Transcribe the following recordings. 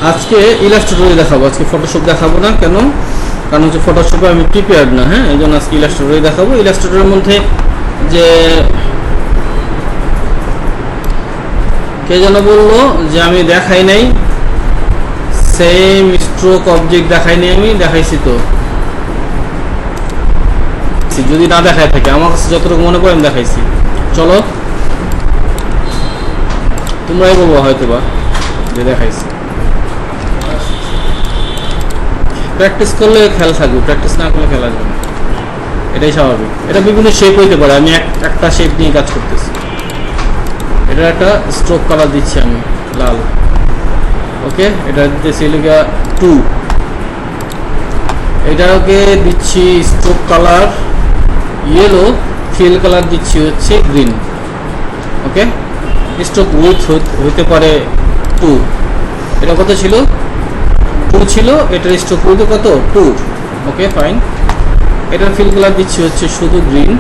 আজকে ইলাস্ট্রেটরে দেখাবো, আজকে ফটোশপ দেখাবো না। কেন? কারণ হচ্ছে ফটোশপে আমি প্রিপেয়ার্ড না। হ্যাঁ, এই জন্য আজকে ইলাস্ট্রেটরে দেখাবো। ইলাস্ট্রেটরের মধ্যে যে কে যেন বললো যে আমি দেখাই নাই, সেম স্ট্রোক অবজেক্ট দেখাই নাই, আমি দেখাইছি তো। যদি না দেখায় থাকে, আমার কাছে যতটুকু মনে পড়ে আমি দেখাইছি। চলো, তোমরাই বলবো হয়তো বা যে দেখাইছি। প্র্যাকটিস করলে খেলা থাকবে, প্র্যাকটিস না করলে খেলা যাবে না, এটাই স্বাভাবিক। এটা বিভিন্ন শেপ হইতে পারে, আমি একটা শেপ নিয়ে কাজ করতেছি। এটা একটা স্ট্রোক কালার দিচ্ছি আমি লাল, ওকে। এটা দিতেছি লিখা 2, এটাকে দিচ্ছি stroke colour yellow, fill colour দিচ্ছি হচ্ছে গ্রিন, ওকে। স্ট্রোক উইথ হইতে পারে 2, এটা কত ছিল? 2 ছিল। এটার স্ট্রোক উইথ কত? 2, ওকে ফাইন। এটার ফিল কালার দিচ্ছি হচ্ছে শুধু গ্রিন,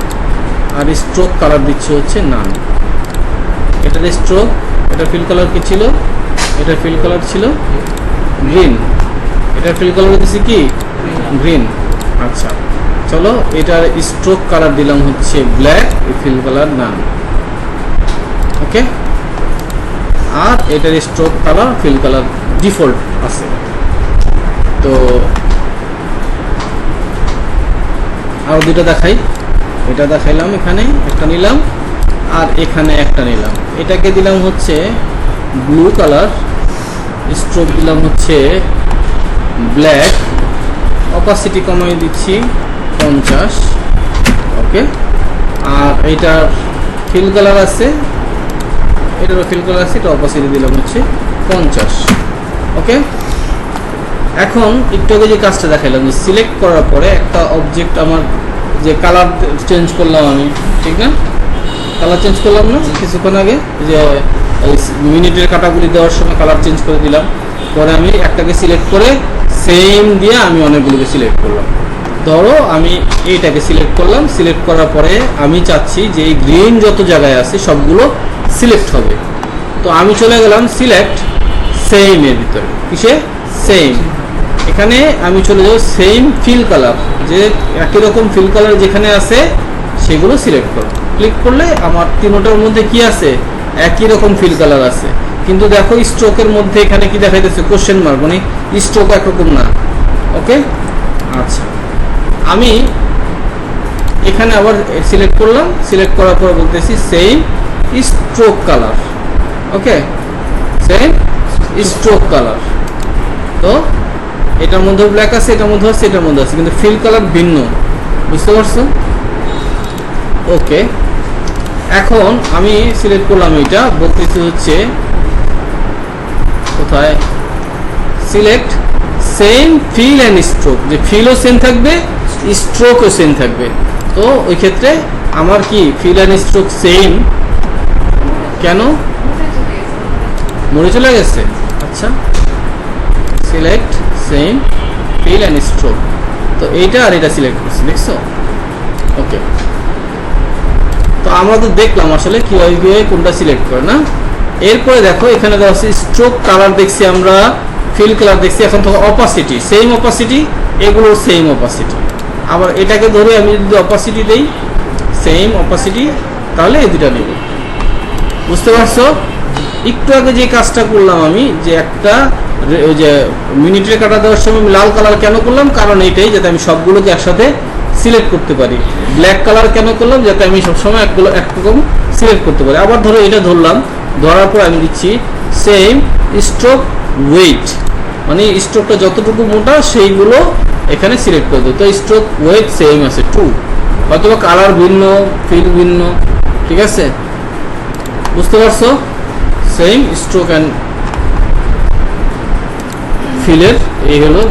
আর স্ট্রোক কালার দিচ্ছি হচ্ছে নান। এটার স্ট্রোক, এটার ফিল কালার কি ছিল? এটার ফিল কালার ছিল গ্রিন, এটার ফিল কালার দিচ্ছি কি? গ্রিন। আচ্ছা চলো, এটার স্ট্রোক কালার দিলাম হচ্ছে ব্ল্যাক, ফিল কালার নান, ওকে। আর এটার stroke colour fill colour default আছে। তো আরো দুটো দেখাই। এটা দেখাইলাম, এখানে একটা নিলাম আর এখানে একটা নিলাম। এটাকে দিলাম হচ্ছে ব্লু কালার, স্ট্রোক দিলাম হচ্ছে ব্ল্যাক, অপাসিটি কমাই দিচ্ছি 50, ওকে। আর এইটার ফিল কালার আছে, এটারও ফিল কালার আছে, এটা অপাসিটি দিলাম হচ্ছে 50, ওকে। এখন একটু আগে যে কাজটা দেখাইলাম, যে সিলেক্ট করার পরে একটা অবজেক্ট আমার যে কালার চেঞ্জ করলাম আমি, ঠিক না? কালার চেঞ্জ করলাম না কিছুক্ষণ আগে, যে মিনিটের কাটাগুলি দেওয়ার সময় কালার চেঞ্জ করে দিলাম। পরে আমি একটাকে সিলেক্ট করে সেম দিয়ে আমি অনেকগুলোকে সিলেক্ট করলাম। ধরো আমি এইটাকে সিলেক্ট করলাম, সিলেক্ট করার পরে আমি চাচ্ছি যে এই গ্রিন যত জায়গায় আছে সবগুলো সিলেক্ট হবে। তো আমি চলে গেলাম সিলেক্ট সেম এর ভিতরে, কিসে? সেম। এখানে আমি চলে যাব সেম ফিল কালার, যে একই রকম ফিল কালার যেখানে আছে সেগুলো সিলেক্ট করো। ক্লিক করলে আমার তিনটার মধ্যে কি আছে? একই রকম ফিল কালার আছে। কিন্তু দেখো স্ট্রোকের মধ্যে এখানে কি দেখাইতেছে? কোশ্চেন মার্ক, মানে স্ট্রোক একরকম না, ওকে। আচ্ছা, আমি এখানে আবার সিলেক্ট করলাম, সিলেক্ট করার পর বলতেছি সেম স্ট্রোক কালার, ওকে, সেম স্ট্রোক কালার। তো এটার মধ্যে ব্ল্যাক আছে, এটার মধ্যে আছে, এটার মধ্যে আছে, কিন্তু ফিল কালার ভিন্ন, বুঝতে পারছো? ওকে। এখন আমি সিলেক্ট করলাম, এটা বলতেছি হচ্ছে কোথায়? Select same fill and stroke, যে ফিলও সেম থাকবে, স্ট্রোকও সেম থাকবে। তো ওই ক্ষেত্রে আমার কি ফিল অ্যান্ড স্ট্রোক সেম। কেন? মরে চলে গেছে। আচ্ছা, select same fill and stroke, তো এইটা আর এটা সিলেক্ট করছি, দেখছো? ওকে। তো আমরা তো দেখলাম আসলে কিভাবে কোনটা সিলেক্ট করে না। এরপরে দেখো এখানে দেওয়া আছে স্ট্রোক কালার দেখছি আমরা, ফিল কালার দেখছি। এখন তো অপাসিটি, সেম অপাসিটি, এগুলো সেম অপাসিটি। আবার এটাকে ধরে আমি যদি অপাসিটি দেই, সেম অপাসিটি, তাহলে এই দুটা নেব। বুঝতে পারছো? একটু আগে যে কাজটা করলাম আমি, যে একটা ওই যে মিনিটের কাটা দেওয়ার সময় আমি লাল কালার কেন করলাম? কারণ এইটাই, যাতে আমি সবগুলোকে একসাথে সিলেক্ট করতে পারি। ব্ল্যাক কালার কেন করলাম? যাতে আমি সবসময় একরকম সিলেক্ট করতে পারি। আবার ধরো এটা ধরলাম, ধরার পর আমি দিচ্ছি সেম স্ট্রোক ওয়েট, মানে স্ট্রোকটা যতটুকু মোটা সেইগুলো এখানে সিলেক্ট করে দেবো। তো স্ট্রোক ওয়েট সেম আছে 2, অথবা কালার ভিন্ন, ফিল ভিন্ন, ঠিক আছে? বুঝতে পারছো? সেম স্ট্রোক অ্যান্ড ফিলের এই হলো